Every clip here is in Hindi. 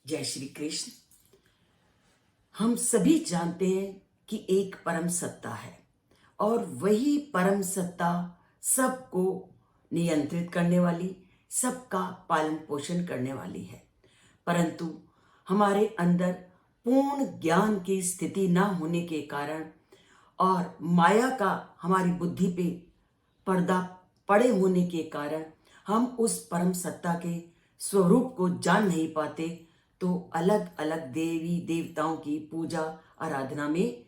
जय श्री कृष्ण। हम सभी जानते हैं कि एक परम सत्ता है और वही परम सत्ता सबको नियंत्रित करने वाली, सबका पालन पोषण करने वाली है। परंतु हमारे अंदर पूर्ण ज्ञान की स्थिति न होने के कारण और माया का हमारी बुद्धि पे पर्दा पड़े होने के कारण हम उस परम सत्ता के स्वरूप को जान नहीं पाते, तो अलग अलग देवी देवताओं की पूजा आराधना में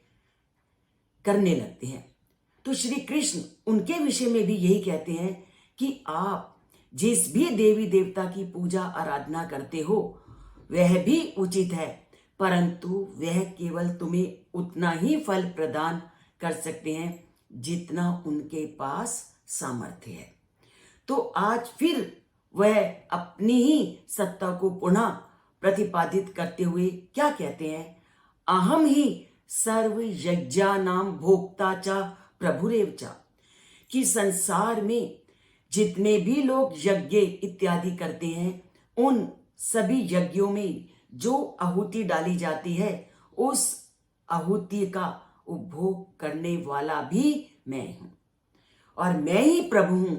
करने लगते हैं। तो श्री कृष्ण उनके विषय में भी यही कहते हैं कि आप जिस भी देवी देवता की पूजा आराधना करते हो वह भी उचित है, परंतु वह केवल तुम्हें उतना ही फल प्रदान कर सकते हैं जितना उनके पास सामर्थ्य है। तो आज फिर वह अपनी ही सत्ता को पुनः प्रतिपादित करते हुए क्या कहते हैं, अहम ही सर्व यज्ञानाम भोक्ता च प्रभुरेव च, कि संसार में जितने भी लोग यज्ञ इत्यादि करते हैं उन सभी यज्ञों में जो आहुति डाली जाती है उस आहुति का उपभोग करने वाला भी मैं हूं और मैं ही प्रभु हूं।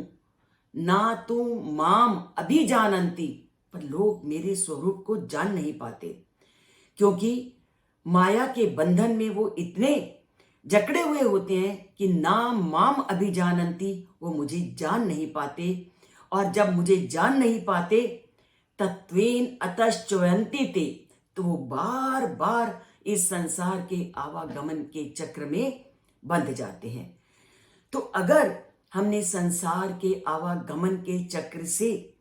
ना तो माम अभिजानंती, पर लोग मेरे स्वरूप को जान नहीं पाते क्योंकि माया के बंधन में वो इतने जकड़े हुए होते हैं कि ना माम अभिजानंती, वो मुझे जान नहीं पाते। और जब मुझे जान नहीं पाते तत्वेन अतश्चयंती ते, तो वो बार बार इस संसार के आवागमन के चक्र में बंध जाते हैं। तो अगर हमने संसार के आवागमन के चक्र से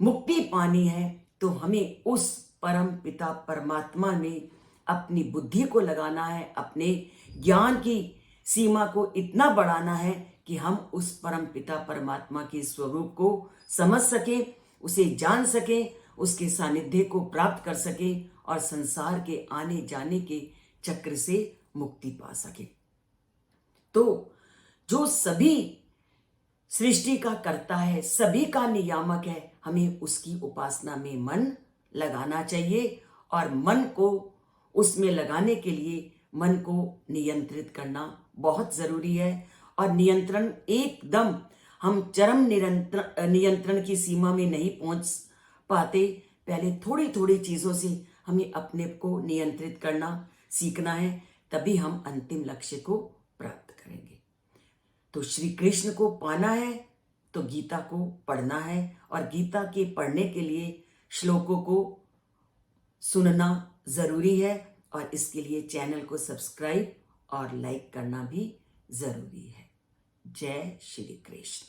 मुक्ति पानी है तो हमें उस परम पिता परमात्मा में अपनी बुद्धि को लगाना है, अपने ज्ञान की सीमा को इतना बढ़ाना है कि हम उस परम पिता परमात्मा के स्वरूप को समझ सकें, उसे जान सकें, उसके सानिध्य को प्राप्त कर सकें और संसार के आने जाने के चक्र से मुक्ति पा सकें। तो जो सभी सृष्टि का कर्ता है, सभी का नियामक है, हमें उसकी उपासना में मन लगाना चाहिए और मन को उसमें लगाने के लिए मन को नियंत्रित करना बहुत जरूरी है। और नियंत्रण एकदम हम चरम नियंत्रण की सीमा में नहीं पहुंच पाते, पहले थोड़ी थोड़ी चीजों से हमें अपने को नियंत्रित करना सीखना है, तभी हम अंतिम लक्ष्य को प्राप्त करेंगे। तो श्री कृष्ण को पाना है तो गीता को पढ़ना है और गीता के पढ़ने के लिए श्लोकों को सुनना जरूरी है और इसके लिए चैनल को सब्सक्राइब और लाइक करना भी जरूरी है। जय श्री कृष्ण।